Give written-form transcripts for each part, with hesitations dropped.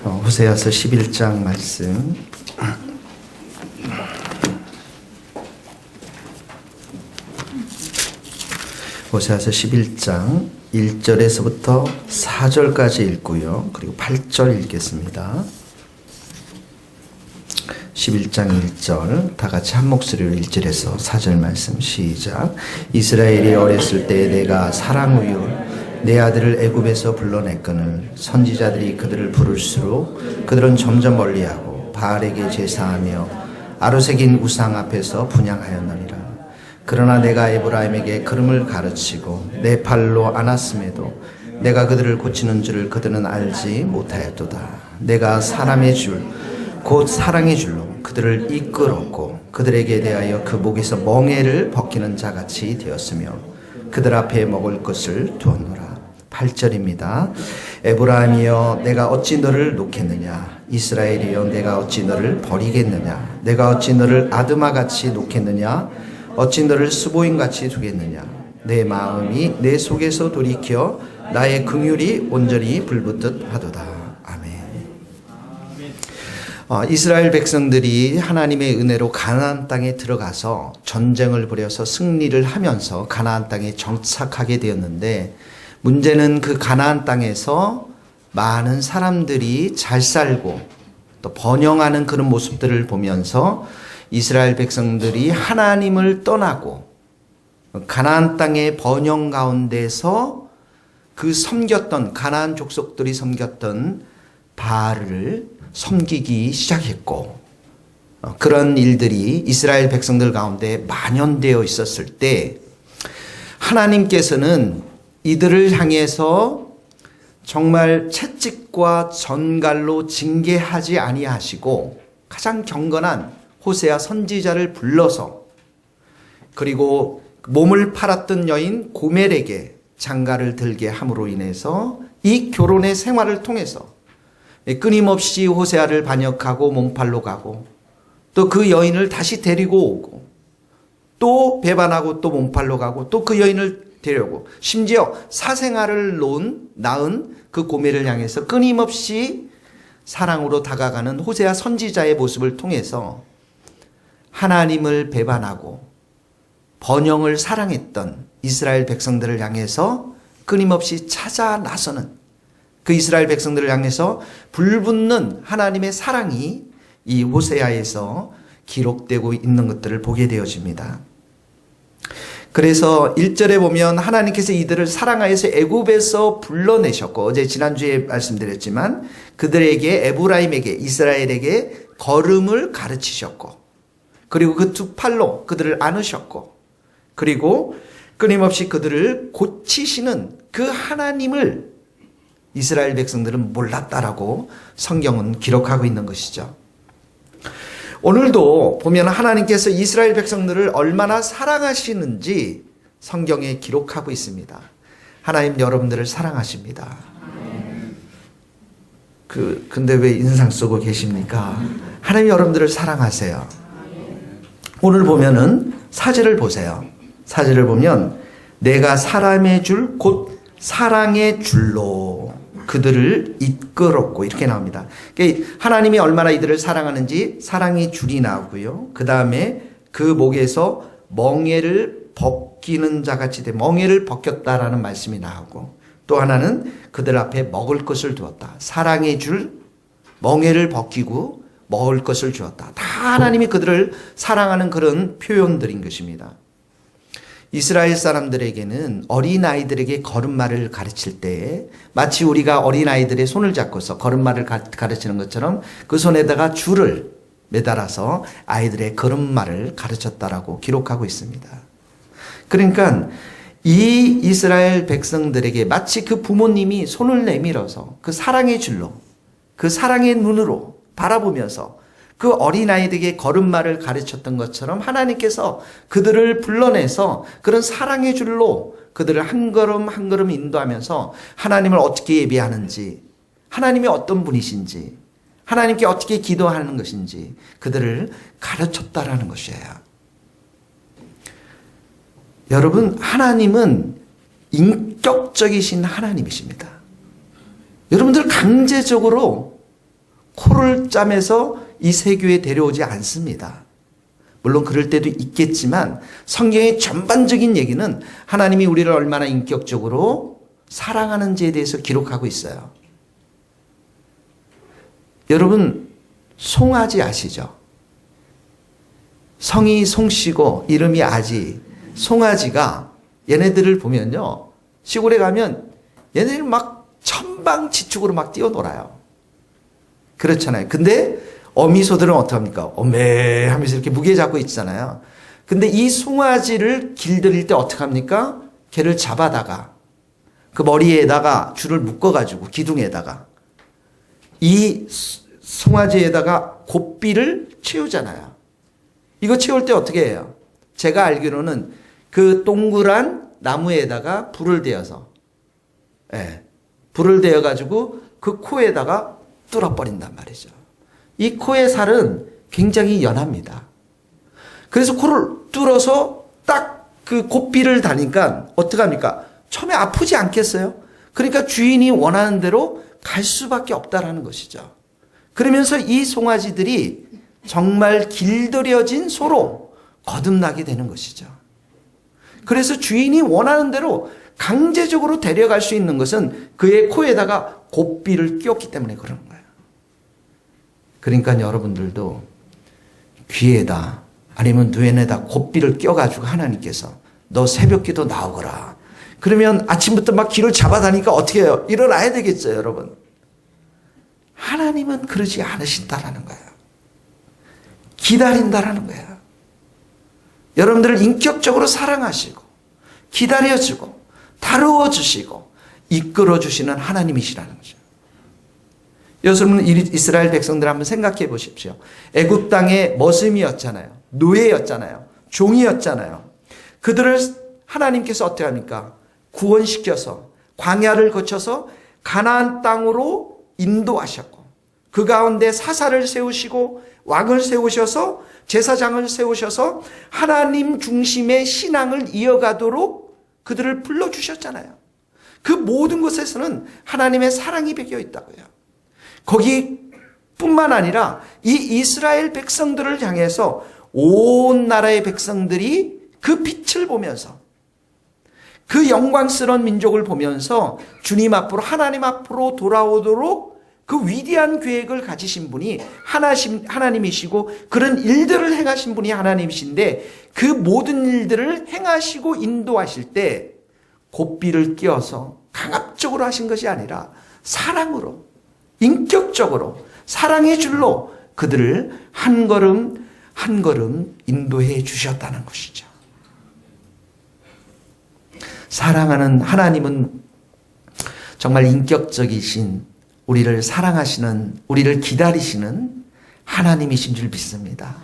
호세아서 11장 말씀. 호세아서 11장 1절에서부터 4절까지 읽고요. 그리고 8절 읽겠습니다. 11장 1절 다 같이 한 목소리로 1절에서 4절 말씀 시작. 이스라엘이 어렸을 때 내가 사랑으로 내 아들을 애굽에서 불러냈거늘 선지자들이 그들을 부를수록 그들은 점점 멀리하고 바알에게 제사하며 아로새긴 우상 앞에서 분향하였느니라. 그러나 내가 에브라임에게 걸음을 가르치고 내 팔로 안았음에도 내가 그들을 고치는 줄을 그들은 알지 못하였도다. 내가 사람의 줄 곧 사랑의 줄로 그들을 이끌었고 그들에게 대하여 그 목에서 멍에를 벗기는 자같이 되었으며 그들 앞에 먹을 것을 두었노라. 8절입니다. 에브라임이여 내가 어찌 너를 놓겠느냐. 이스라엘이여 내가 어찌 너를 버리겠느냐. 내가 어찌 너를 아드마같이 놓겠느냐. 어찌 너를 스보임같이 두겠느냐. 내 마음이 내 속에서 돌이켜 나의 긍휼이 온전히 불붙듯 하도다. 아멘. 이스라엘 백성들이 하나님의 은혜로 가나안 땅에 들어가서 전쟁을 벌여서 승리를 하면서 가나안 땅에 정착하게 되었는데, 문제는 그 가나안 땅에서 많은 사람들이 잘 살고 또 번영하는 그런 모습들을 보면서 이스라엘 백성들이 하나님을 떠나고 가나안 땅의 번영 가운데서 그 섬겼던 가나안 족속들이 섬겼던 바알을 섬기기 시작했고, 그런 일들이 이스라엘 백성들 가운데 만연되어 있었을 때 하나님께서는 이들을 향해서 정말 채찍과 전갈로 징계하지 아니하시고 가장 경건한 호세아 선지자를 불러서, 그리고 몸을 팔았던 여인 고멜에게 장가를 들게 함으로 인해서 이 결혼의 생활을 통해서 끊임없이 호세아를 반역하고 몸팔로 가고 또 그 여인을 다시 데리고 오고 또 배반하고 또 몸팔로 가고 또 그 여인을 데려오고 심지어 사생아를 낳은 그 고멜을 향해서 끊임없이 사랑으로 다가가는 호세아 선지자의 모습을 통해서 하나님을 배반하고 번영을 사랑했던 이스라엘 백성들을 향해서 끊임없이 찾아 나서는 그 이스라엘 백성들을 향해서 불붙는 하나님의 사랑이 이 호세아에서 기록되고 있는 것들을 보게 되어집니다. 그래서 1절에 보면 하나님께서 이들을 사랑하여서 애굽에서 불러내셨고, 어제 지난주에 말씀드렸지만 그들에게 에브라임에게 이스라엘에게 걸음을 가르치셨고, 그리고 그 두 팔로 그들을 안으셨고, 그리고 끊임없이 그들을 고치시는 그 하나님을 이스라엘 백성들은 몰랐다라고 성경은 기록하고 있는 것이죠. 오늘도 보면 하나님께서 이스라엘 백성들을 얼마나 사랑하시는지 성경에 기록하고 있습니다. 하나님 여러분들을 사랑하십니다. 근데 왜 인상 쓰고 계십니까? 하나님 여러분들을 사랑하세요. 오늘 보면은 사절을 보세요. 사절을 보면 내가 사람의 줄 곧 사랑의 줄로 그들을 이끌었고 이렇게 나옵니다. 그러니까 하나님이 얼마나 이들을 사랑하는지 사랑의 줄이 나오고요. 그 다음에 그 목에서 멍에를 벗기는 자같이 멍에를 벗겼다라는 말씀이 나오고, 또 하나는 그들 앞에 먹을 것을 두었다. 사랑의 줄, 멍에를 벗기고 먹을 것을 주었다. 다 하나님이 그들을 사랑하는 그런 표현들인 것입니다. 이스라엘 사람들에게는 어린아이들에게 걸음마를 가르칠 때 마치 우리가 어린아이들의 손을 잡고서 걸음마를 가르치는 것처럼 그 손에다가 줄을 매달아서 아이들의 걸음마를 가르쳤다라고 기록하고 있습니다. 그러니까 이 이스라엘 백성들에게 마치 그 부모님이 손을 내밀어서 그 사랑의 줄로, 그 사랑의 눈으로 바라보면서 그 어린아이들에게 걸음마를 가르쳤던 것처럼 하나님께서 그들을 불러내서 그런 사랑의 줄로 그들을 한 걸음 한 걸음 인도하면서 하나님을 어떻게 예배하는지, 하나님이 어떤 분이신지, 하나님께 어떻게 기도하는 것인지 그들을 가르쳤다라는 것이에요. 여러분, 하나님은 인격적이신 하나님이십니다. 여러분들 강제적으로 코를 짜면서 이 세교에 데려오지 않습니다. 물론 그럴 때도 있겠지만 성경의 전반적인 얘기는 하나님이 우리를 얼마나 인격적으로 사랑하는지에 대해서 기록하고 있어요. 여러분, 송아지 아시죠? 성이 송씨고 이름이 아지. 송아지가 얘네들을 보면요, 시골에 가면 얘네들 막 천방지축으로 막 뛰어놀아요. 그렇잖아요. 근데 어미소들은 어떡합니까? 어메 하면서 이렇게 무게 잡고 있잖아요. 근데 이 송아지를 길들일 때 어떡합니까? 걔를 잡아다가 그 머리에다가 줄을 묶어가지고 기둥에다가 이 송아지에다가 고삐를 채우잖아요. 이거 채울 때 어떻게 해요? 제가 알기로는 그 동그란 나무에다가 불을 대어서, 불을 대어가지고 그 코에다가 뚫어버린단 말이죠. 이 코의 살은 굉장히 연합니다. 그래서 코를 뚫어서 딱 그 고삐를 다니까 어떡합니까? 처음에 아프지 않겠어요? 그러니까 주인이 원하는 대로 갈 수밖에 없다라는 것이죠. 그러면서 이 송아지들이 정말 길들여진 소로 거듭나게 되는 것이죠. 그래서 주인이 원하는 대로 강제적으로 데려갈 수 있는 것은 그의 코에다가 고삐를 끼웠기 때문에 그러는 거예요. 그러니까 여러분들도 귀에다 아니면 눈에다 고삐를 껴가지고 하나님께서 너 새벽기도 나오거라. 그러면 아침부터 막 귀를 잡아다니까 어떻게 해요? 일어나야 되겠죠, 여러분. 하나님은 그러지 않으신다라는 거예요. 기다린다라는 거예요. 여러분들을 인격적으로 사랑하시고 기다려주고 다루어주시고 이끌어주시는 하나님이시라는 거죠. 여러분, 이스라엘 백성들 한번 생각해 보십시오. 애굽 땅의 머슴이었잖아요. 노예였잖아요. 종이었잖아요. 그들을 하나님께서 어떻게 합니까? 구원시켜서 광야를 거쳐서 가나안 땅으로 인도하셨고 그 가운데 사사를 세우시고 왕을 세우셔서 제사장을 세우셔서 하나님 중심의 신앙을 이어가도록 그들을 불러주셨잖아요. 그 모든 것에서는 하나님의 사랑이 배겨 있다고요. 거기뿐만 아니라 이 이스라엘 백성들을 향해서 온 나라의 백성들이 그 빛을 보면서 그 영광스러운 민족을 보면서 주님 앞으로 하나님 앞으로 돌아오도록 그 위대한 계획을 가지신 분이 하나님이시고 그런 일들을 행하신 분이 하나님이신데 그 모든 일들을 행하시고 인도하실 때 고삐를 끼워서 강압적으로 하신 것이 아니라 사랑으로 인격적으로 사랑의 줄로 그들을 한 걸음 한 걸음 인도해 주셨다는 것이죠. 사랑하는 하나님은 정말 인격적이신 우리를 사랑하시는 우리를 기다리시는 하나님이신 줄 믿습니다.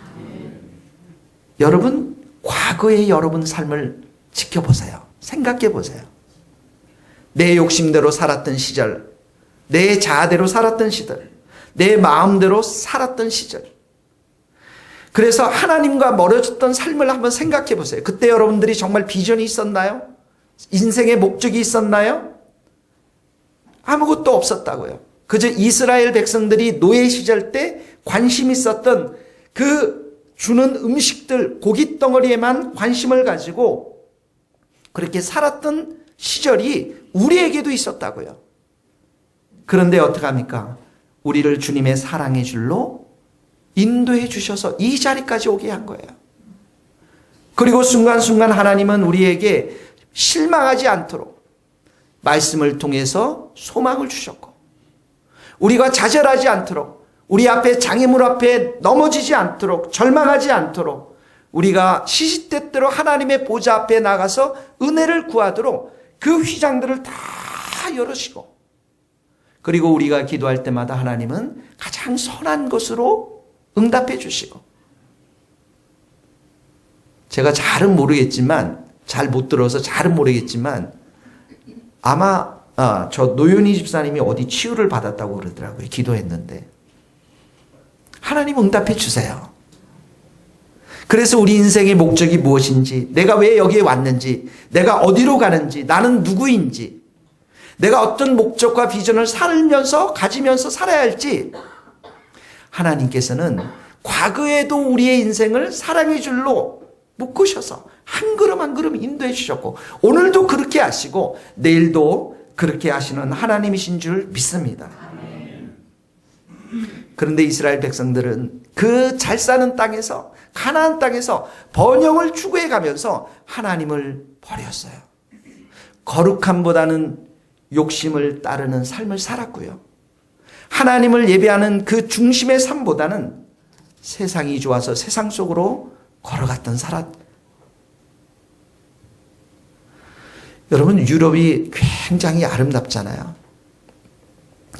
여러분, 과거의 여러분 삶을 지켜보세요. 생각해 보세요. 내 욕심대로 살았던 시절, 내 자아대로 살았던 시절, 내 마음대로 살았던 시절. 그래서 하나님과 멀어졌던 삶을 한번 생각해 보세요. 그때 여러분들이 정말 비전이 있었나요? 인생의 목적이 있었나요? 아무것도 없었다고요. 그저 이스라엘 백성들이 노예 시절 때 관심 있었던 그 주는 음식들, 고깃덩어리에만 관심을 가지고 그렇게 살았던 시절이 우리에게도 있었다고요. 그런데 어떡합니까? 우리를 주님의 사랑의 줄로 인도해 주셔서 이 자리까지 오게 한 거예요. 그리고 순간순간 하나님은 우리에게 실망하지 않도록 말씀을 통해서 소망을 주셨고 우리가 좌절하지 않도록 우리 앞에 장애물 앞에 넘어지지 않도록 절망하지 않도록 우리가 시시때때로 하나님의 보좌 앞에 나가서 은혜를 구하도록 그 휘장들을 다 열으시고 그리고 우리가 기도할 때마다 하나님은 가장 선한 것으로 응답해 주시고 제가 잘은 모르겠지만 잘 못 들어서 잘은 모르겠지만 아마 저 노윤희 집사님이 어디 치유를 받았다고 그러더라고요. 기도했는데 하나님 응답해 주세요. 그래서 우리 인생의 목적이 무엇인지 내가 왜 여기에 왔는지 내가 어디로 가는지 나는 누구인지 내가 어떤 목적과 비전을 살면서 가지면서 살아야 할지 하나님께서는 과거에도 우리의 인생을 사랑의 줄로 묶으셔서 한 걸음 한 걸음 인도해 주셨고 오늘도 그렇게 하시고 내일도 그렇게 하시는 하나님이신 줄 믿습니다. 그런데 이스라엘 백성들은 그 잘 사는 땅에서 가나안 땅에서 번영을 추구해 가면서 하나님을 버렸어요. 거룩함보다는 욕심을 따르는 삶을 살았고요. 하나님을 예배하는 그 중심의 삶보다는 세상이 좋아서 세상 속으로 걸어갔던 사람. 여러분, 유럽이 굉장히 아름답잖아요.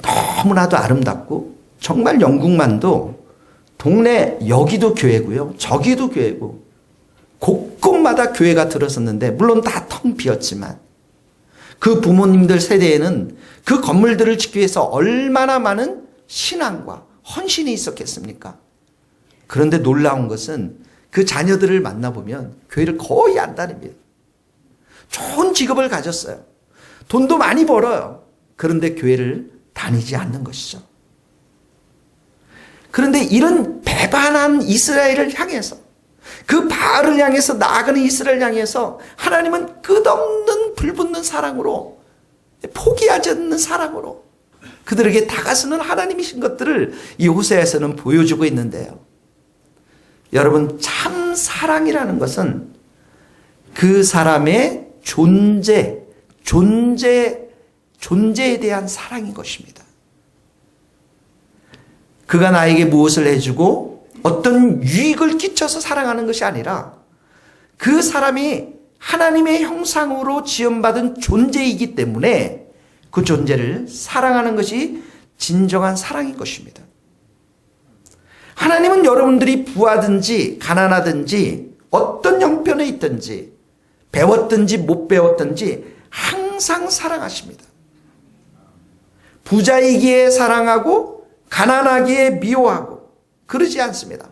너무나도 아름답고 정말 영국만도 동네 여기도 교회고요. 저기도 교회고 곳곳마다 교회가 들어섰는데 물론 다 텅 비었지만 그 부모님들 세대에는 그 건물들을 짓기 위해서 얼마나 많은 신앙과 헌신이 있었겠습니까? 그런데 놀라운 것은 그 자녀들을 만나보면 교회를 거의 안 다닙니다. 좋은 직업을 가졌어요. 돈도 많이 벌어요. 그런데 교회를 다니지 않는 것이죠. 그런데 이런 배반한 이스라엘을 향해서 그 바알을 향해서 나아가는 이스라엘을 향해서 하나님은 끝없는 불붙는 사랑으로 포기하지 않는 사랑으로 그들에게 다가서는 하나님이신 것들을 이 호세아에서는 보여주고 있는데요. 여러분, 참 사랑이라는 것은 그 사람의 존재에 대한 사랑인 것입니다. 그가 나에게 무엇을 해주고 어떤 유익을 끼쳐서 사랑하는 것이 아니라 그 사람이 하나님의 형상으로 지음받은 존재이기 때문에 그 존재를 사랑하는 것이 진정한 사랑인 것입니다. 하나님은 여러분들이 부하든지 가난하든지 어떤 형편에 있든지 배웠든지 못 배웠든지 항상 사랑하십니다. 부자이기에 사랑하고 가난하기에 미워하고 그러지 않습니다.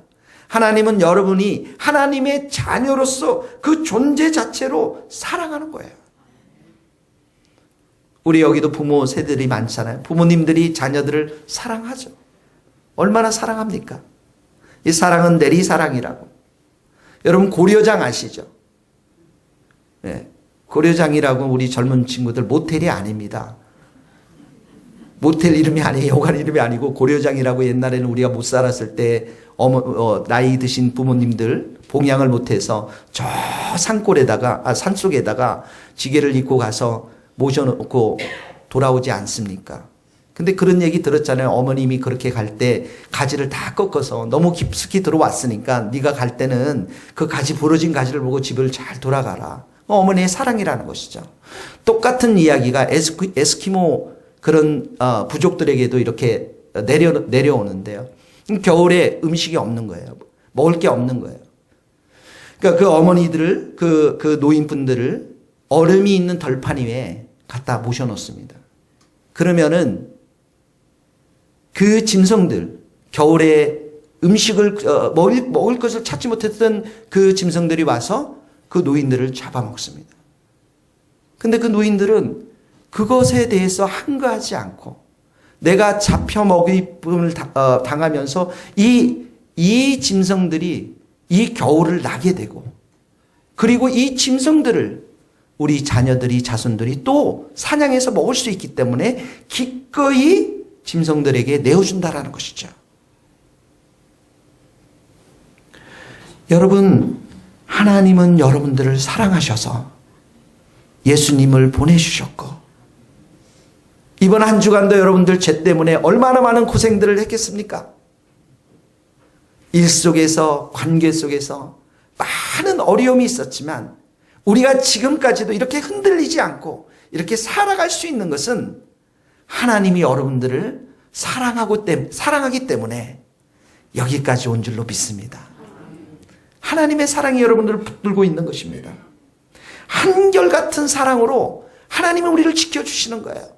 하나님은 여러분이 하나님의 자녀로서 그 존재 자체로 사랑하는 거예요. 우리 여기도 부모 세대들이 많잖아요. 부모님들이 자녀들을 사랑하죠. 얼마나 사랑합니까? 이 사랑은 내리사랑이라고. 여러분 고려장 아시죠? 네, 고려장이라고 우리 젊은 친구들 모텔이 아닙니다. 모텔 이름이 아니에요. 여관 이름이 아니고 고려장이라고 옛날에는 우리가 못 살았을 때 나이 드신 부모님들 봉양을 못해서 저 산속에다가 지게를 입고 가서 모셔놓고 돌아오지 않습니까? 근데 그런 얘기 들었잖아요. 어머님이 그렇게 갈 때 가지를 다 꺾어서 너무 깊숙이 들어왔으니까 네가 갈 때는 그 가지 부러진 가지를 보고 집을 잘 돌아가라. 어머니의 사랑이라는 것이죠. 똑같은 이야기가 에스키모 그런 부족들에게도 이렇게 내려오는데요. 겨울에 음식이 없는 거예요. 먹을 게 없는 거예요. 그러니까 그 어머니들을 그 노인분들을 얼음이 있는 덜판 위에 갖다 모셔놓습니다. 그러면은 그 짐승들 겨울에 음식을 먹을 것을 찾지 못했던 그 짐승들이 와서 그 노인들을 잡아먹습니다. 근데 그 노인들은 그것에 대해서 한가하지 않고 내가 잡혀 먹임을 당하면서 이 짐승들이 이 겨울을 나게 되고 그리고 이 짐승들을 우리 자녀들이 자손들이 또 사냥해서 먹을 수 있기 때문에 기꺼이 짐승들에게 내어준다라는 것이죠. 여러분, 하나님은 여러분들을 사랑하셔서 예수님을 보내주셨고 이번 한 주간도 여러분들 죄 때문에 얼마나 많은 고생들을 했겠습니까? 일 속에서 관계 속에서 많은 어려움이 있었지만 우리가 지금까지도 이렇게 흔들리지 않고 이렇게 살아갈 수 있는 것은 하나님이 여러분들을 사랑하기 때문에 여기까지 온 줄로 믿습니다. 하나님의 사랑이 여러분들을 붙들고 있는 것입니다. 한결같은 사랑으로 하나님은 우리를 지켜주시는 거예요.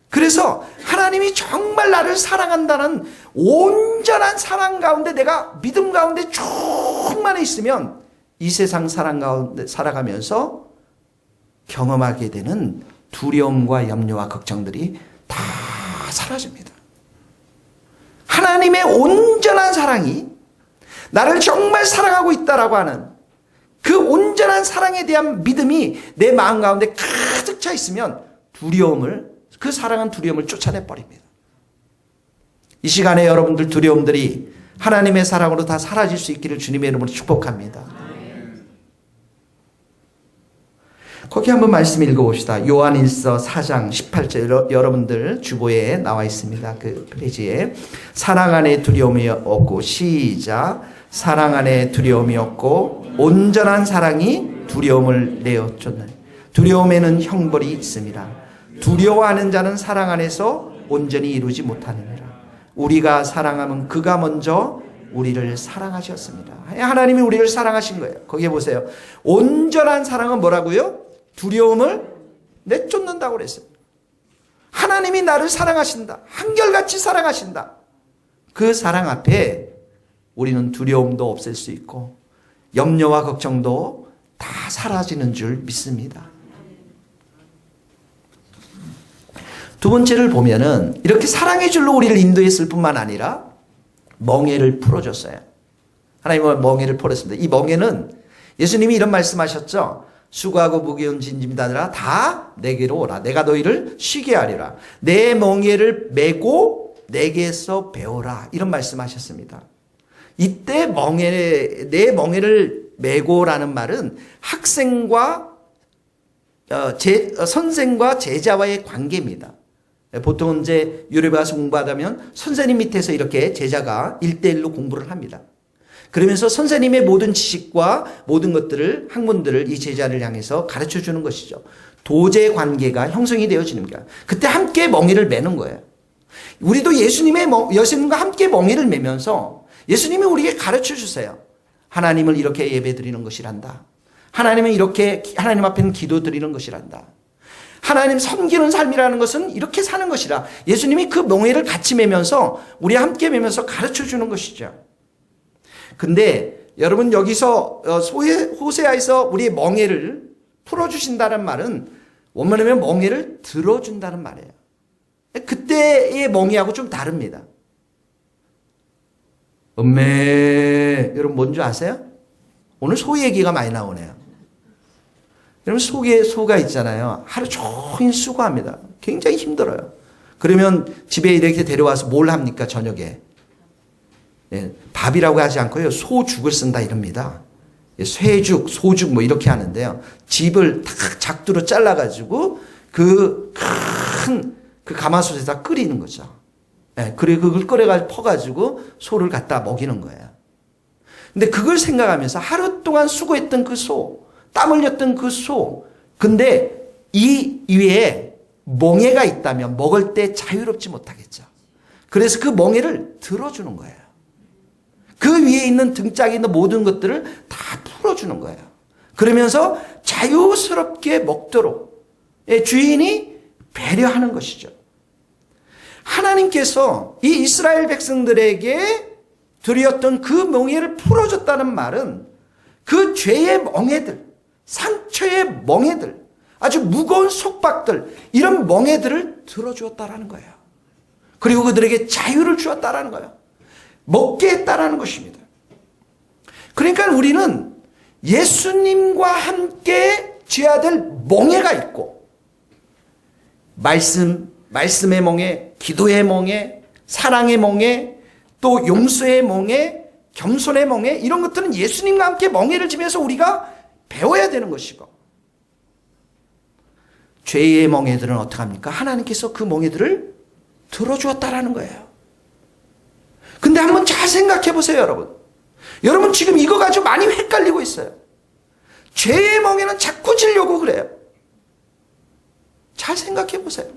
그래서 하나님이 정말 나를 사랑한다는 온전한 사랑 가운데 내가 믿음 가운데 충만해 있으면 이 세상 사랑 가운데 살아가면서 경험하게 되는 두려움과 염려와 걱정들이 다 사라집니다. 하나님의 온전한 사랑이 나를 정말 사랑하고 있다라고 하는 그 온전한 사랑에 대한 믿음이 내 마음 가운데 가득 차 있으면 그 사랑은 두려움을 쫓아내 버립니다. 이 시간에 여러분들 두려움들이 하나님의 사랑으로 다 사라질 수 있기를 주님의 이름으로 축복합니다. 거기 한번 말씀 읽어봅시다. 요한일서 4장 18절 여러분들 주보에 나와 있습니다. 그 페이지에 사랑 안에 두려움이 없고 시작 사랑 안에 두려움이 없고 온전한 사랑이 두려움을 내어 쫓는 두려움에는 형벌이 있습니다. 두려워하는 자는 사랑 안에서 온전히 이루지 못하느니라. 우리가 사랑하면 그가 먼저 우리를 사랑하셨습니다. 하나님이 우리를 사랑하신 거예요. 거기에 보세요. 온전한 사랑은 뭐라고요? 두려움을 내쫓는다고 그랬어요. 하나님이 나를 사랑하신다. 한결같이 사랑하신다. 그 사랑 앞에 우리는 두려움도 없앨 수 있고 염려와 걱정도 다 사라지는 줄 믿습니다. 두 번째를 보면은 이렇게 사랑의 줄로 우리를 인도했을 뿐만 아니라 멍에를 풀어줬어요. 하나님은 멍에를 풀었습니다. 이 멍에는 예수님이 이런 말씀하셨죠. 수고하고 무거운 짐진다들아 다 내게로 오라. 내가 너희를 쉬게 하리라. 내 멍에를 메고 내게서 배워라. 이런 말씀하셨습니다. 이때 내 멍에를 메고라는 말은 학생과 선생과 제자와의 관계입니다. 보통 이제 유럽에 가서 공부하다면 선생님 밑에서 이렇게 제자가 1대1로 공부를 합니다. 그러면서 선생님의 모든 지식과 모든 것들을 학문들을 이 제자를 향해서 가르쳐 주는 것이죠. 도제 관계가 형성이 되어지는 거야. 그때 함께 멍에를 매는 거예요. 우리도 예수님과 함께 멍에를 매면서 예수님이 우리에게 가르쳐 주세요. 하나님을 이렇게 예배드리는 것이란다. 하나님은 이렇게 하나님 앞에는 기도 드리는 것이란다. 하나님 섬기는 삶이라는 것은 이렇게 사는 것이라. 예수님이 그 멍에를 같이 매면서 우리 함께 매면서 가르쳐 주는 것이죠. 근데 여러분 여기서 호세아에서 우리의 멍에를 풀어주신다는 말은 원문하면 멍에를 들어준다는 말이에요. 그때의 멍에하고 좀 다릅니다. 여러분 뭔지 아세요? 오늘 소 얘기가 많이 나오네요. 여러분 속에 소가 있잖아요. 하루 종일 수고합니다. 굉장히 힘들어요. 그러면 집에 이렇게 데려와서 뭘 합니까 저녁에? 밥이라고 하지 않고요. 소죽을 쓴다 이럽니다. 쇠죽, 소죽 뭐 이렇게 하는데요. 즙을 탁 작두로 잘라가지고 그 가마솥에다 끓이는 거죠. 그리고 그걸 끓여가지고 퍼가지고 소를 갖다 먹이는 거예요. 근데 그걸 생각하면서 하루 동안 수고했던 그 소, 땀 흘렸던 그 소, 근데 이 위에 멍에가 있다면 먹을 때 자유롭지 못하겠죠. 그래서 그 멍에를 들어주는 거예요. 그 위에 있는 등짝에 있는 모든 것들을 다 풀어주는 거예요. 그러면서 자유스럽게 먹도록 주인이 배려하는 것이죠. 하나님께서 이 이스라엘 백성들에게 드렸던 그 멍에를 풀어줬다는 말은 그 죄의 멍에들, 상처의 멍에들, 아주 무거운 속박들, 이런 멍에들을 들어주었다라는 거예요. 그리고 그들에게 자유를 주었다라는 거예요. 먹게 했다라는 것입니다. 그러니까 우리는 예수님과 함께 쥐어야 될 멍에가 있고, 말씀의 멍에, 기도의 멍에, 사랑의 멍에, 또 용서의 멍에, 겸손의 멍에, 이런 것들은 예수님과 함께 멍에를 지면서 우리가 배워야 되는 것이고, 죄의 멍에들은 어떡합니까? 하나님께서 그 멍에들을 들어주었다라는 거예요. 근데 한번 잘 생각해 보세요, 여러분. 여러분 지금 이거 가지고 많이 헷갈리고 있어요. 죄의 멍에는 자꾸 지려고 그래요. 잘 생각해 보세요.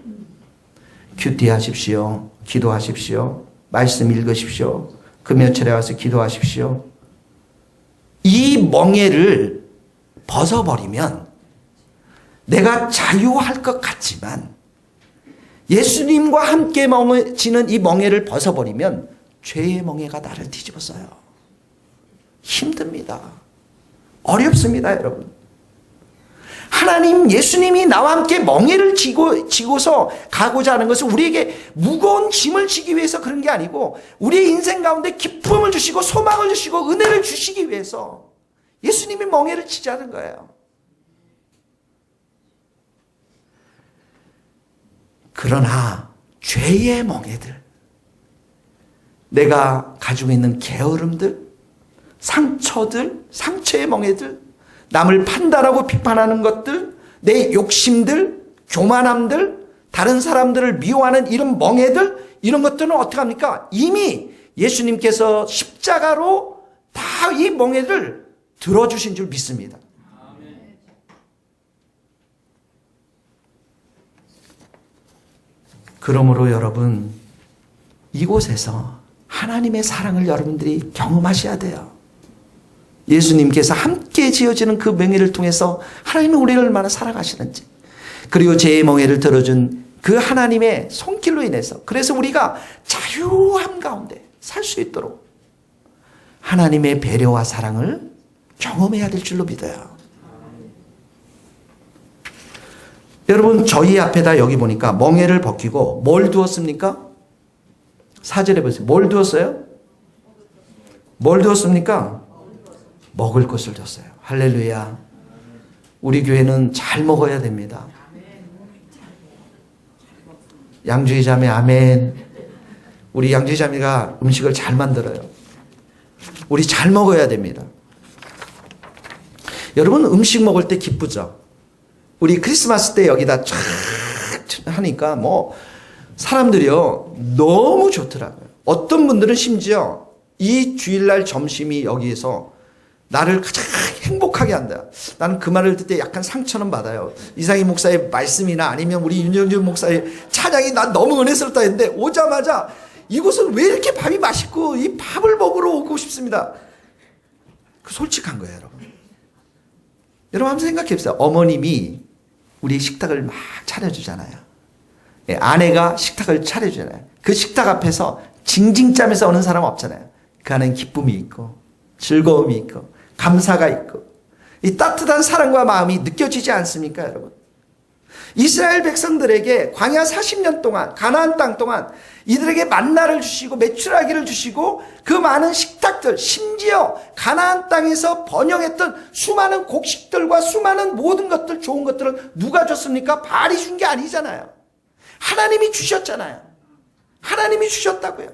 큐티하십시오. 기도하십시오. 말씀 읽으십시오. 금요철에 와서 기도하십시오. 이 멍에를 벗어버리면 내가 자유할 것 같지만 예수님과 함께 지는 이 멍에를 벗어버리면 죄의 멍에가 나를 뒤집어써요. 힘듭니다. 어렵습니다, 여러분. 하나님, 예수님이 나와 함께 멍에를 지고서 가고자 하는 것은 우리에게 무거운 짐을 지기 위해서 그런 게 아니고 우리의 인생 가운데 기쁨을 주시고 소망을 주시고 은혜를 주시기 위해서 예수님이 멍에를 지자는 거예요. 그러나 죄의 멍에들, 내가 가지고 있는 게으름들, 상처들, 상처의 멍에들, 남을 판단하고 비판하는 것들, 내 욕심들, 교만함들, 다른 사람들을 미워하는 이런 멍에들, 이런 것들은 어떻게 합니까? 이미 예수님께서 십자가로 다 이 멍에를 들어주신 줄 믿습니다. 그러므로 여러분, 이곳에서 하나님의 사랑을 여러분들이 경험하셔야 돼요. 예수님께서 함께 지어지는 그 멍에를 통해서 하나님이 우리를 얼마나 사랑하시는지, 그리고 제 멍에를 들어준 그 하나님의 손길로 인해서, 그래서 우리가 자유함 가운데 살 수 있도록 하나님의 배려와 사랑을 경험해야 될 줄로 믿어요. 여러분, 저희 앞에다 여기 보니까 멍에를 벗기고 뭘 두었습니까? 사절에 보세요. 뭘 두었어요? 뭘 두었습니까? 먹을 것을 뒀어요. 할렐루야. 우리 교회는 잘 먹어야 됩니다. 양주희 자매 아멘. 우리 양주희 자매가 음식을 잘 만들어요. 우리 잘 먹어야 됩니다. 여러분, 음식 먹을 때 기쁘죠? 우리 크리스마스 때 여기다 쫙 하니까 사람들이요 너무 좋더라고요. 어떤 분들은 심지어 이 주일날 점심이 여기에서 나를 가장 행복하게 한다. 나는 그 말을 듣을 때 약간 상처는 받아요. 이상희 목사의 말씀이나 아니면 우리 윤영준 목사의 찬양이 난 너무 은혜스럽다 했는데, 오자마자 이곳은 왜 이렇게 밥이 맛있고 이 밥을 먹으러 오고 싶습니다. 그 솔직한 거예요, 여러분. 여러분 한번 생각해 보세요. 어머님이 우리 식탁을 막 차려주잖아요. 아내가 식탁을 차려주잖아요. 그 식탁 앞에서 징징짜면서 오는 사람 없잖아요. 그 안에는 기쁨이 있고 즐거움이 있고 감사가 있고 이 따뜻한 사랑과 마음이 느껴지지 않습니까, 여러분? 이스라엘 백성들에게 광야 40년 동안, 가나안 땅 동안 이들에게 만나를 주시고 메추라기를 주시고 그 많은 식탁들, 심지어 가나안 땅에서 번영했던 수많은 곡식들과 수많은 모든 것들, 좋은 것들을 누가 줬습니까? 바알이 준 게 아니잖아요. 하나님이 주셨잖아요. 하나님이 주셨다고요.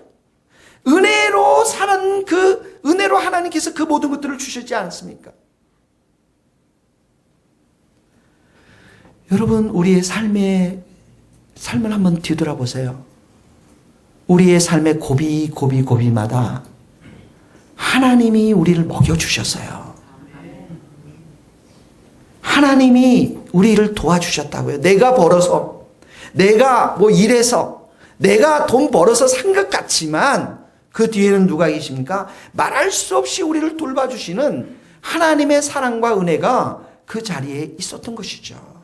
은혜로 사는 그 은혜로 하나님께서 그 모든 것들을 주셨지 않습니까? 여러분, 우리의 삶을 한번 뒤돌아보세요. 우리의 삶의 고비마다 하나님이 우리를 먹여주셨어요. 하나님이 우리를 도와주셨다고요. 내가 벌어서, 내가 일해서, 내가 돈 벌어서 산 것 같지만 그 뒤에는 누가 계십니까? 말할 수 없이 우리를 돌봐주시는 하나님의 사랑과 은혜가 그 자리에 있었던 것이죠.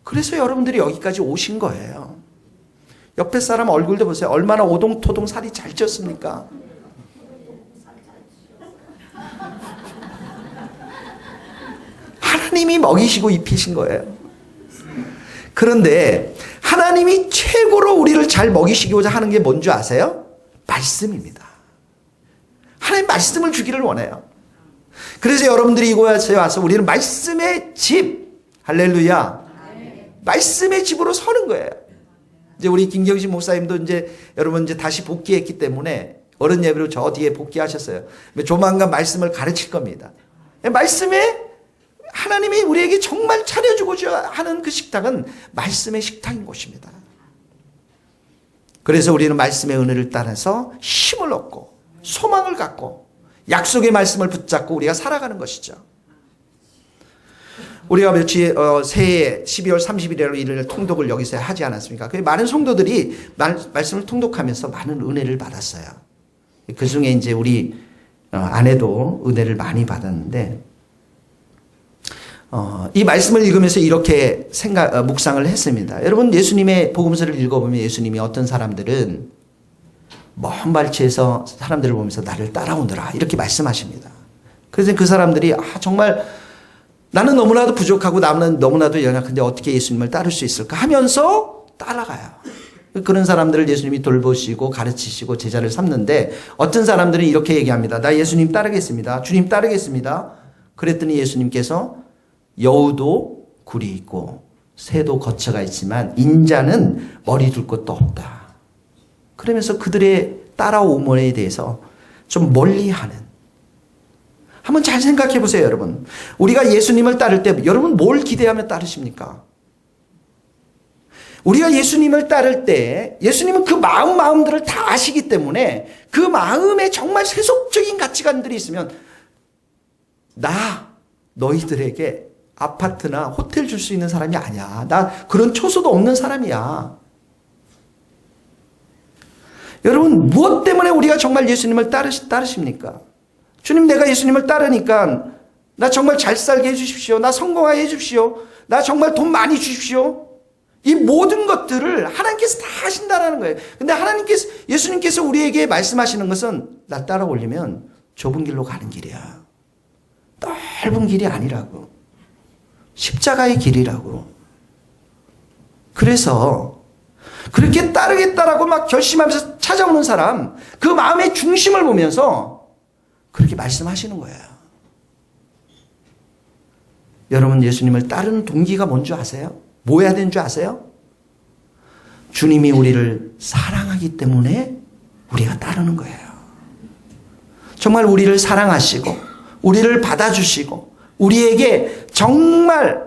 그래서 여러분들이 여기까지 오신 거예요. 옆에 사람 얼굴도 보세요. 얼마나 오동토동 살이 잘 쪘습니까? 하나님이 먹이시고 입히신 거예요. 그런데 하나님이 최고로 우리를 잘 먹이시고자 하는 게 뭔지 아세요? 말씀입니다. 하나님 말씀을 주기를 원해요. 그래서 여러분들이 이곳에 와서 우리는 말씀의 집, 할렐루야, 말씀의 집으로 서는 거예요. 이제 우리 김경신 목사님도 여러분 다시 복귀했기 때문에 어른 예배로 저 뒤에 복귀하셨어요. 조만간 말씀을 가르칠 겁니다. 말씀에 하나님이 우리에게 정말 차려주고자 하는 그 식탁은 말씀의 식탁인 곳입니다. 그래서 우리는 말씀의 은혜를 따라서 힘을 얻고 소망을 갖고 약속의 말씀을 붙잡고 우리가 살아가는 것이죠. 우리가 새해 12월 30일에 이를 통독을 여기서 하지 않았습니까? 많은 성도들이 말씀을 통독하면서 많은 은혜를 받았어요. 그 중에 이제 우리 아내도 은혜를 많이 받았는데, 이 말씀을 읽으면서 이렇게 묵상을 했습니다. 여러분, 예수님의 복음서를 읽어보면 예수님이 어떤 사람들은 먼 발치에서 사람들을 보면서 나를 따라오느라 이렇게 말씀하십니다. 그래서 그 사람들이 정말 나는 너무나도 부족하고 나는 너무나도 연약한데 어떻게 예수님을 따를 수 있을까 하면서 따라가요. 그런 사람들을 예수님이 돌보시고 가르치시고 제자를 삼는데 어떤 사람들은 이렇게 얘기합니다. 나 예수님 따르겠습니다. 주님 따르겠습니다. 그랬더니 예수님께서 여우도 굴이 있고 새도 거처가 있지만 인자는 머리 둘 곳도 없다. 그러면서 그들의 따라오므에 대해서 좀 멀리하는. 한번 잘 생각해 보세요, 여러분. 우리가 예수님을 따를 때 여러분 뭘 기대하며 따르십니까? 우리가 예수님을 따를 때 예수님은 그 마음들을 다 아시기 때문에 그 마음에 정말 세속적인 가치관들이 있으면 나 너희들에게 아파트나 호텔 줄 수 있는 사람이 아니야. 나 그런 초소도 없는 사람이야. 여러분 무엇 때문에 우리가 정말 예수님을 따르십니까? 주님 내가 예수님을 따르니까 나 정말 잘 살게 해주십시오. 나 성공하게 해주십시오. 나 정말 돈 많이 주십시오. 이 모든 것들을 하나님께서 다 하신다라는 거예요. 근데 예수님께서 우리에게 말씀하시는 것은 나 따라오려면 좁은 길로 가는 길이야. 넓은 길이 아니라고. 십자가의 길이라고. 그래서 그렇게 따르겠다라고 막 결심하면서 찾아오는 사람, 그 마음의 중심을 보면서 그렇게 말씀하시는 거예요. 여러분 예수님을 따르는 동기가 뭔지 아세요? 뭐 해야 되는 줄 아세요? 주님이 우리를 사랑하기 때문에 우리가 따르는 거예요. 정말 우리를 사랑하시고 우리를 받아주시고 우리에게 정말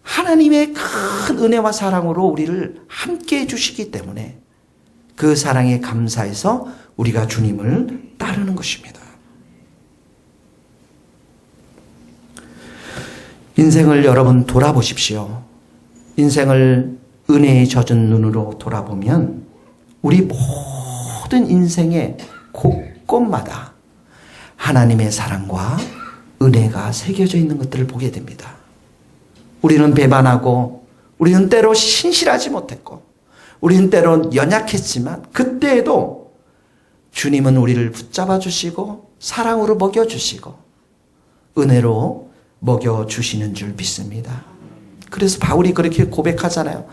하나님의 큰 은혜와 사랑으로 우리를 함께 해주시기 때문에 그 사랑에 감사해서 우리가 주님을 따르는 것입니다. 인생을 여러분 돌아보십시오. 인생을 은혜에 젖은 눈으로 돌아보면 우리 모든 인생의 곳곳마다 하나님의 사랑과 은혜가 새겨져 있는 것들을 보게 됩니다. 우리는 배반하고 우리는 때로 신실하지 못했고 우리는 때로 연약했지만 그때에도 주님은 우리를 붙잡아 주시고 사랑으로 먹여주시고 은혜로 먹여주시는 줄 믿습니다. 그래서 바울이 그렇게 고백하잖아요.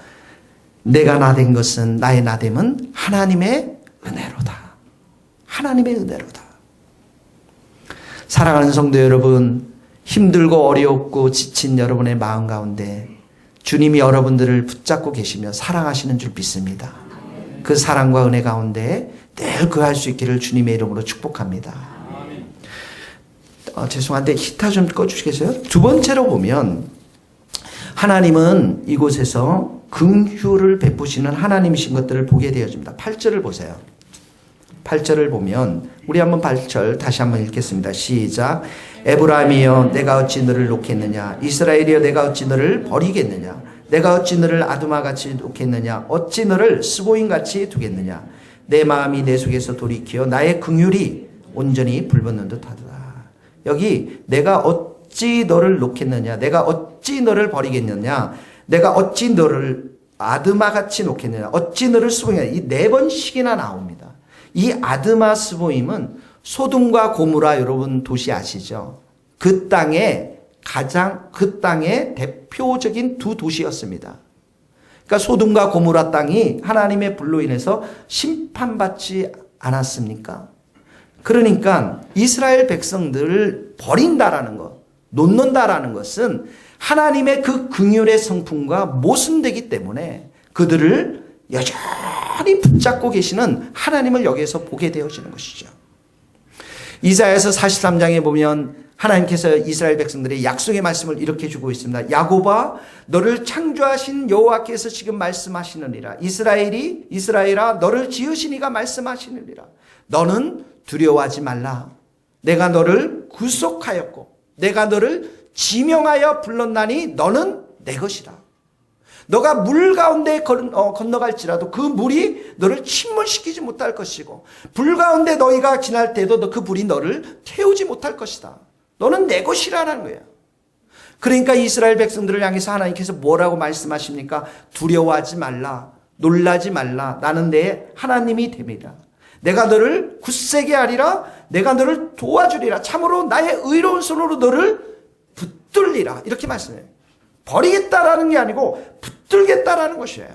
내가 나된 것은 나의 나됨은 하나님의 은혜로다. 하나님의 은혜로다. 사랑하는 성도 여러분, 힘들고 어렵고 지친 여러분의 마음 가운데 주님이 여러분들을 붙잡고 계시며 사랑하시는 줄 믿습니다. 그 사랑과 은혜 가운데 늘 거할 수 있기를 주님의 이름으로 축복합니다. 죄송한데 히터 좀 꺼주시겠어요? 두 번째로 보면 하나님은 이곳에서 긍휼을 베푸시는 하나님이신 것들을 보게 되어집니다. 8절을 보세요. 8절을 보면 우리 한번 8절 다시 한번 읽겠습니다. 시작. 에브라임이여 내가 어찌 너를 놓겠느냐. 이스라엘이여 내가 어찌 너를 버리겠느냐. 내가 어찌 너를 아두마같이 놓겠느냐. 어찌 너를 스보임같이 두겠느냐. 내 마음이 내 속에서 돌이켜 나의 긍휼이 온전히 불붙는 듯하더라. 여기 내가 어찌 너를 놓겠느냐. 내가 어찌 너를 버리겠느냐. 내가 어찌 너를 아드마같이 놓겠느냐. 어찌 너를 스보임하냐. 이 4번씩이나 나옵니다. 이 아드마 스보임은 소돔과 고모라 여러분 도시 아시죠? 그 땅의 대표적인 두 도시였습니다. 그러니까 소돔과 고모라 땅이 하나님의 불로 인해서 심판받지 않았습니까? 그러니까 이스라엘 백성들을 버린다라는 것, 놓는다라는 것은 하나님의 그 긍휼의 성품과 모순되기 때문에 그들을 여전히 붙잡고 계시는 하나님을 여기에서 보게 되어지는 것이죠. 이사야서 43장에 보면 하나님께서 이스라엘 백성들의 약속의 말씀을 이렇게 주고 있습니다. 야곱아 너를 창조하신 여호와께서 지금 말씀하시느니라. 이스라엘아 너를 지으신 이가 말씀하시느니라. 너는 두려워하지 말라. 내가 너를 구속하였고 내가 너를 지명하여 불렀나니 너는 내 것이라. 너가 물 가운데 건너갈지라도 그 물이 너를 침몰시키지 못할 것이고 불 가운데 너희가 지날 때도 그 불이 너를 태우지 못할 것이다. 너는 내 것이라는 거예요. 그러니까 이스라엘 백성들을 향해서 하나님께서 뭐라고 말씀하십니까? 두려워하지 말라. 놀라지 말라. 나는 내 하나님이 됨이라. 내가 너를 굳세게 하리라. 내가 너를 도와주리라. 참으로 나의 의로운 손으로 너를 붙들리라 이렇게 말씀해요. 버리겠다라는 게 아니고 붙들겠다라는 것이에요.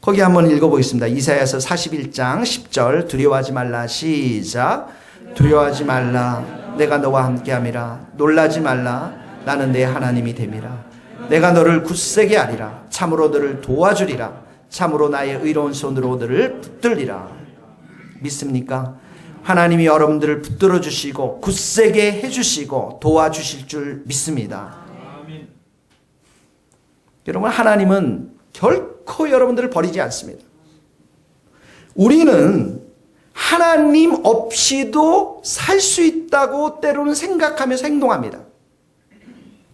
거기 한번 읽어보겠습니다. 이사야서 41장 10절 두려워하지 말라. 시작. 두려워하지 말라. 내가 너와 함께함이라. 놀라지 말라. 나는 내 하나님이 됨이라. 내가 너를 굳세게 하리라. 참으로 너를 도와주리라. 참으로 나의 의로운 손으로 너를 붙들리라. 믿습니까? 하나님이 여러분들을 붙들어 주시고 굳세게 해주시고 도와주실 줄 믿습니다. 아멘. 여러분, 하나님은 결코 여러분들을 버리지 않습니다. 우리는 하나님 없이도 살 수 있다고 때로는 생각하면서 행동합니다.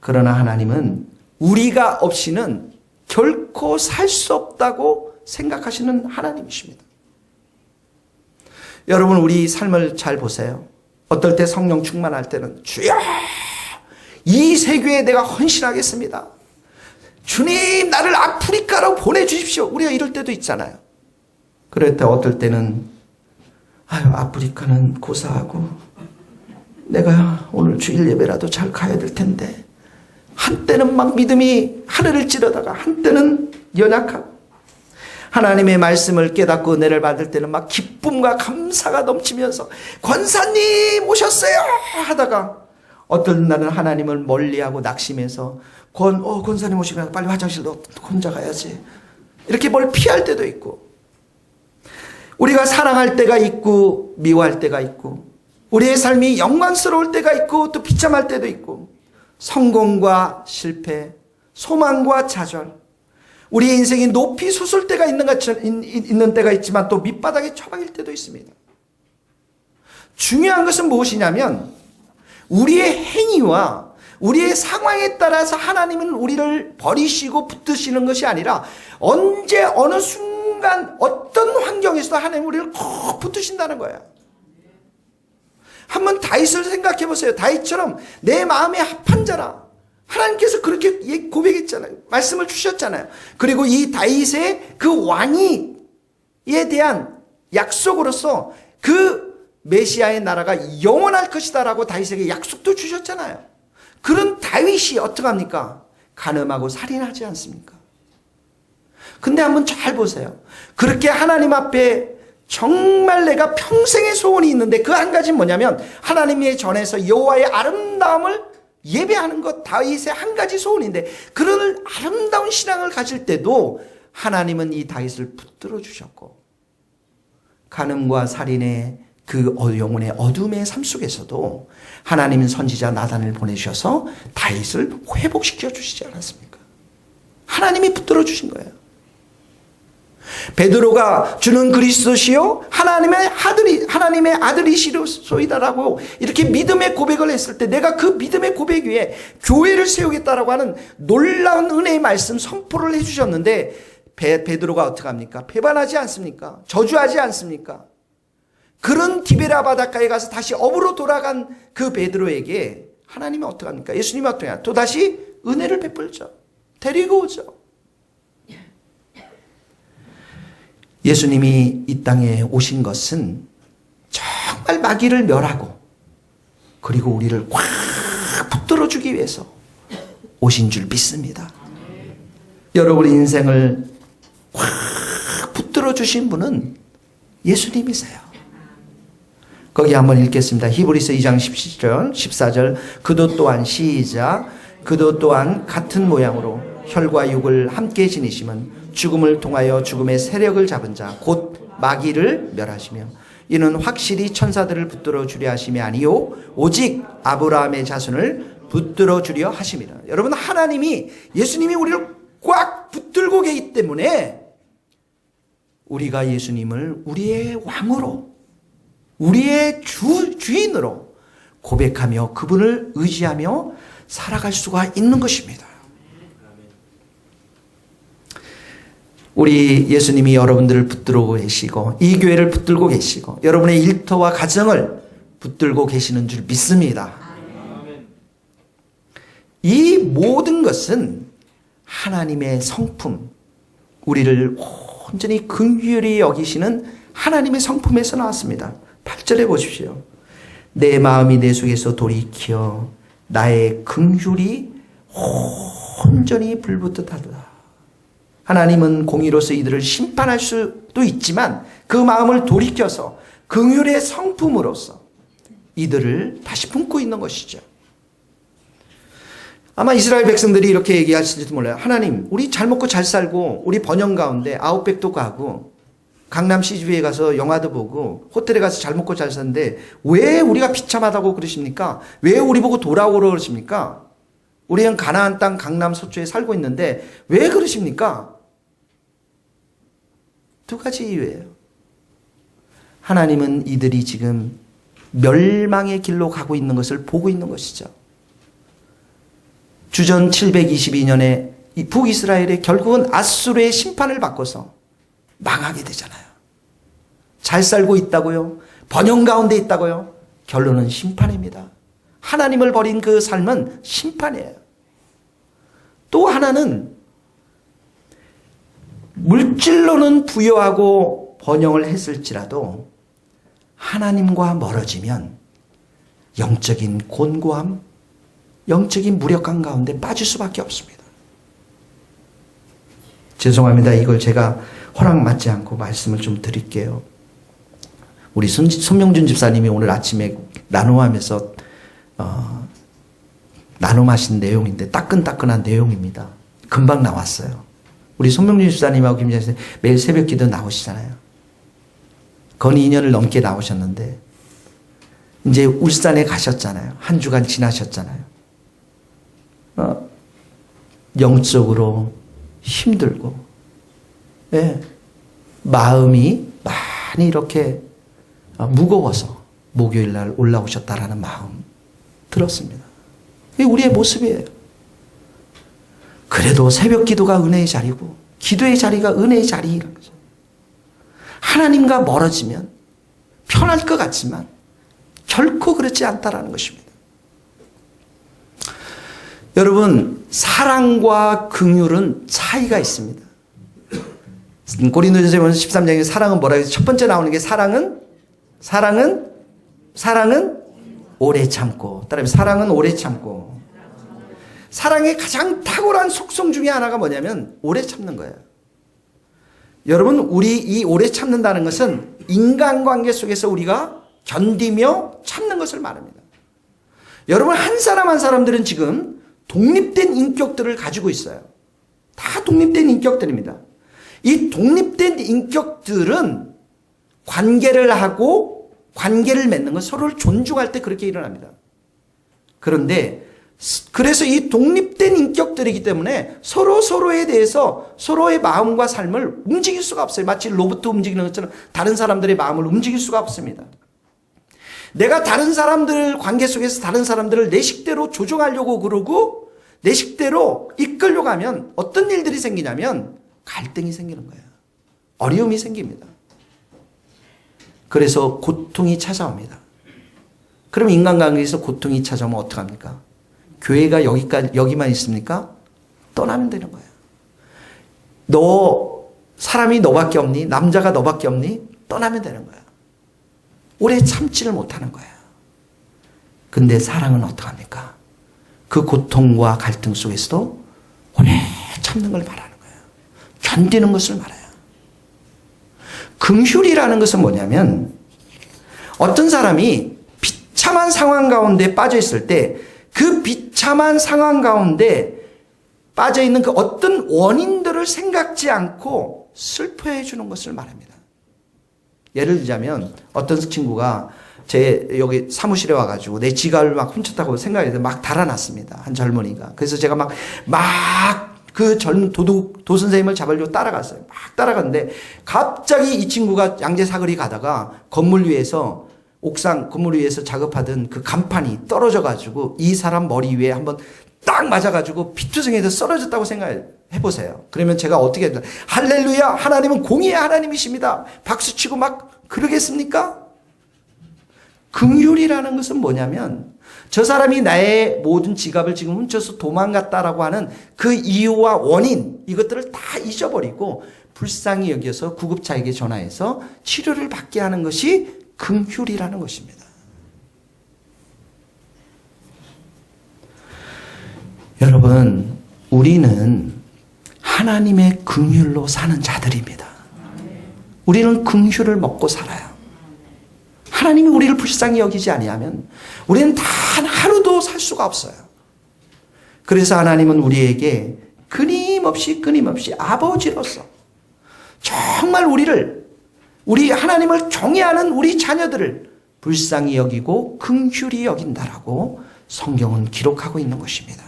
그러나 하나님은 우리가 없이는 결코 살 수 없다고 생각하시는 하나님이십니다. 여러분, 우리 삶을 잘 보세요. 어떨 때 성령 충만할 때는 주여 이 세교에 내가 헌신하겠습니다. 주님 나를 아프리카로 보내주십시오. 우리가 이럴 때도 있잖아요. 그럴 때 어떨 때는 아프리카는 고사하고 내가 오늘 주일 예배라도 잘 가야 될 텐데, 한때는 막 믿음이 하늘을 찌르다가 한때는 연약하고, 하나님의 말씀을 깨닫고 은혜를 받을 때는 막 기쁨과 감사가 넘치면서 권사님 오셨어요 하다가 어떤 날은 하나님을 멀리하고 낙심해서 권사님 오시면 빨리 화장실도 혼자 가야지 이렇게 뭘 피할 때도 있고, 우리가 사랑할 때가 있고 미워할 때가 있고, 우리의 삶이 영광스러울 때가 있고 또 비참할 때도 있고, 성공과 실패, 소망과 좌절, 우리의 인생이 높이 솟을 때가 있는 때가 있지만 또 밑바닥에 처박일 때도 있습니다. 중요한 것은 무엇이냐면 우리의 행위와 우리의 상황에 따라서 하나님은 우리를 버리시고 붙드시는 것이 아니라 언제 어느 순간 어떤 환경에서도 하나님은 우리를 꼭 붙드신다는 거예요. 한번 다윗을 생각해 보세요. 다윗처럼 내 마음에 합한 자라. 하나님께서 그렇게 고백했잖아요. 말씀을 주셨잖아요. 그리고 이 다윗의 그 왕위에 대한 약속으로서 그 메시아의 나라가 영원할 것이다라고 다윗에게 약속도 주셨잖아요. 그런 다윗이 어떡합니까? 간음하고 살인하지 않습니까? 근데 한번 잘 보세요. 그렇게 하나님 앞에 정말 내가 평생의 소원이 있는데 그 한 가지는 뭐냐면 하나님의 전에서 여호와의 아름다움을 예배하는 것, 다윗의 한 가지 소원인데, 그런 아름다운 신앙을 가질 때도 하나님은 이 다윗을 붙들어 주셨고, 간음과 살인의 그 영혼의 어둠의 삶 속에서도 하나님은 선지자 나단을 보내셔서 다윗을 회복시켜 주시지 않았습니까? 하나님이 붙들어 주신 거예요. 베드로가 주는 그리스도시요 하나님의 아들이시로소이다라고 이렇게 믿음의 고백을 했을 때, 내가 그 믿음의 고백 위에 교회를 세우겠다라고 하는 놀라운 은혜의 말씀 선포를 해주셨는데, 베드로가 어떻게 합니까? 배반하지 않습니까? 저주하지 않습니까? 그런 디베라 바닷가에 가서 다시 업으로 돌아간 그 베드로에게 하나님이 어떻게 합니까? 예수님이 어떻게 합니까? 또다시 은혜를 베풀죠. 데리고 오죠. 예수님이 이 땅에 오신 것은 정말 마귀를 멸하고 그리고 우리를 꽉 붙들어주기 위해서 오신 줄 믿습니다. 여러분의 인생을 꽉 붙들어주신 분은 예수님이세요. 거기 한번 읽겠습니다. 히브리서 2장 17절 14절 그도 또한 시작. 그도 또한 같은 모양으로 혈과 육을 함께 지니심은 죽음을 통하여 죽음의 세력을 잡은 자 곧 마귀를 멸하시며 이는 확실히 천사들을 붙들어 주려 하심이 아니요 오직 아브라함의 자손을 붙들어 주려 하심이라. 여러분, 하나님이 예수님이 우리를 꽉 붙들고 계시기 때문에 우리가 예수님을 우리의 왕으로, 우리의 주인으로 고백하며 그분을 의지하며 살아갈 수가 있는 것입니다. 우리 예수님이 여러분들을 붙들고 계시고 이 교회를 붙들고 계시고 여러분의 일터와 가정을 붙들고 계시는 줄 믿습니다. 이 모든 것은 하나님의 성품, 우리를 온전히 긍휼히 여기시는 하나님의 성품에서 나왔습니다. 8절에 보십시오. 내 마음이 내 속에서 돌이켜 나의 긍휼이 온전히 불붙듯 하도다. 하나님은 공의로서 이들을 심판할 수도 있지만 그 마음을 돌이켜서 긍휼의 성품으로서 이들을 다시 품고 있는 것이죠. 아마 이스라엘 백성들이 이렇게 얘기하실지도 몰라요. 하나님, 우리 잘 먹고 잘 살고 우리 번영 가운데 아웃백도 가고 강남 CGV에 가서 영화도 보고 호텔에 가서 잘 먹고 잘 사는데 왜 우리가 비참하다고 그러십니까? 왜 우리 보고 돌아오라고 그러십니까? 우리는 가나안 땅 강남 서초에 살고 있는데 왜 그러십니까? 두 가지 이유예요. 하나님은 이들이 지금 멸망의 길로 가고 있는 것을 보고 있는 것이죠. 주전 722년에 북이스라엘이 결국은 아수르의 심판을 받고서 망하게 되잖아요. 잘 살고 있다고요? 번영 가운데 있다고요? 결론은 심판입니다. 하나님을 버린 그 삶은 심판이에요. 또 하나는 물질로는 부여하고 번영을 했을지라도 하나님과 멀어지면 영적인 곤고함, 영적인 무력감 가운데 빠질 수밖에 없습니다. 죄송합니다. 이걸 제가 허락받지 않고 말씀을 좀 드릴게요. 우리 손명준 집사님이 오늘 아침에 나눔하면서 나눔하신 내용인데 따끈따끈한 내용입니다. 금방 나왔어요. 우리 손명준 집사님하고 김재현 선생님 매일 새벽 기도 나오시잖아요. 거의 2년을 넘게 나오셨는데 이제 울산에 가셨잖아요. 한 주간 지나셨잖아요. 영적으로 힘들고 예, 마음이 많이 이렇게 무거워서 목요일 날 올라오셨다라는 마음 들었습니다. 이게 우리의 모습이에요. 그래도 새벽 기도가 은혜의 자리고 기도의 자리가 은혜의 자리라는 거죠. 하나님과 멀어지면 편할 것 같지만 결코 그렇지 않다라는 것입니다. 여러분, 사랑과 긍휼은 차이가 있습니다. 고린도전서 13장에 사랑은 뭐라고 해서 첫 번째 나오는 게 사랑은 오래 참고. 따라해 사랑은 오래 참고. 사랑의 가장 탁월한 속성 중에 하나가 뭐냐면 오래 참는 거예요. 여러분, 우리 이 오래 참는다는 것은 인간관계 속에서 우리가 견디며 참는 것을 말합니다. 여러분, 한 사람 한 사람들은 지금 독립된 인격들을 가지고 있어요. 다 독립된 인격들입니다. 이 독립된 인격들은 관계를 하고 관계를 맺는 건 서로를 존중할 때 그렇게 일어납니다. 그런데 그래서 이 독립된 인격들이기 때문에 서로에 대해서 서로의 마음과 삶을 움직일 수가 없어요. 마치 로봇 움직이는 것처럼 다른 사람들의 마음을 움직일 수가 없습니다. 내가 다른 사람들 관계 속에서 다른 사람들을 내 식대로 조종하려고 그러고 내 식대로 이끌려고 하면 어떤 일들이 생기냐면 갈등이 생기는 거예요. 어려움이 생깁니다. 그래서 고통이 찾아옵니다. 그럼 인간관계에서 고통이 찾아오면 어떡합니까? 교회가 여기만 있습니까? 떠나면 되는 거예요. 사람이 너밖에 없니? 남자가 너밖에 없니? 떠나면 되는 거야. 오래 참지를 못하는 거야. 근데 사랑은 어떡합니까? 그 고통과 갈등 속에서도 오래 참는 걸 말하는 거예요. 견디는 것을 말해요. 긍휼이라는 것은 뭐냐면 어떤 사람이 비참한 상황 가운데 빠져 있을 때 그 비참한 상황 가운데 빠져 있는 그 어떤 원인들을 생각지 않고 슬퍼해 주는 것을 말합니다. 예를 들자면 어떤 친구가 제 여기 사무실에 와가지고 내 지갑을 막 훔쳤다고 생각해서 막 달아났습니다. 한 젊은이가. 그래서 제가 막 그 젊은 도 선생님을 잡으려고 따라갔어요. 막 따라갔는데 갑자기 이 친구가 양재 사거리 가다가 건물 위에서 건물 위에서 작업하던 그 간판이 떨어져가지고 이 사람 머리 위에 한번 딱 맞아가지고 피투성이해서 쓰러졌다고 생각해보세요. 그러면 제가 어떻게 했나? 할렐루야! 하나님은 공의의 하나님이십니다. 박수치고 막 그러겠습니까? 긍휼이라는 것은 뭐냐면 저 사람이 나의 모든 지갑을 지금 훔쳐서 도망갔다라고 하는 그 이유와 원인 이것들을 다 잊어버리고 불쌍히 여겨서 구급차에게 전화해서 치료를 받게 하는 것이 긍휼이라는 것입니다. 여러분, 우리는 하나님의 긍휼로 사는 자들입니다. 우리는 긍휼을 먹고 살아요. 하나님이 우리를 불쌍히 여기지 아니하면 우리는 단 하루도 살 수가 없어요. 그래서 하나님은 우리에게 끊임없이 아버지로서 정말 우리 하나님을 경외하는 우리 자녀들을 불쌍히 여기고 긍휼히 여긴다라고 성경은 기록하고 있는 것입니다.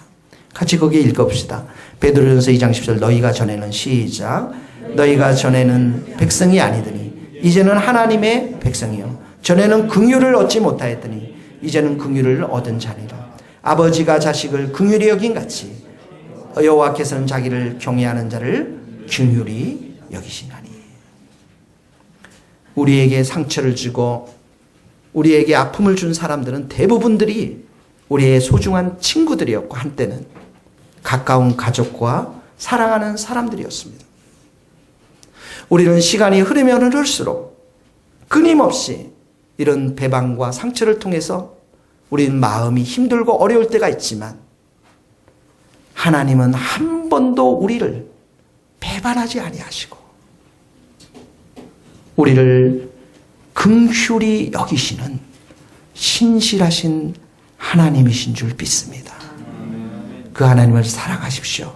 같이 거기에 읽어봅시다. 베드로전서 2장 10절 너희가 전에는 시작 너희가 전에는 백성이 아니더니 이제는 하나님의 백성이요 전에는 긍휼을 얻지 못하였더니 이제는 긍휼을 얻은 자니라. 아버지가 자식을 긍휼히 여긴 같이 여호와께서는 자기를 경외하는 자를 긍휼히 여기시나니. 우리에게 상처를 주고 우리에게 아픔을 준 사람들은 대부분들이 우리의 소중한 친구들이었고 한때는 가까운 가족과 사랑하는 사람들이었습니다. 우리는 시간이 흐르면 흐를수록 끊임없이 이런 배반과 상처를 통해서 우리는 마음이 힘들고 어려울 때가 있지만 하나님은 한 번도 우리를 배반하지 아니하시고 우리를 긍휼히 여기시는 신실하신 하나님이신 줄 믿습니다. 그 하나님을 사랑하십시오.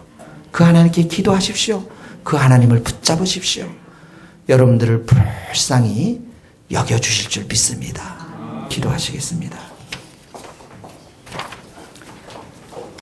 그 하나님께 기도하십시오. 그 하나님을 붙잡으십시오. 여러분들을 불쌍히 여겨주실 줄 믿습니다. 기도하시겠습니다.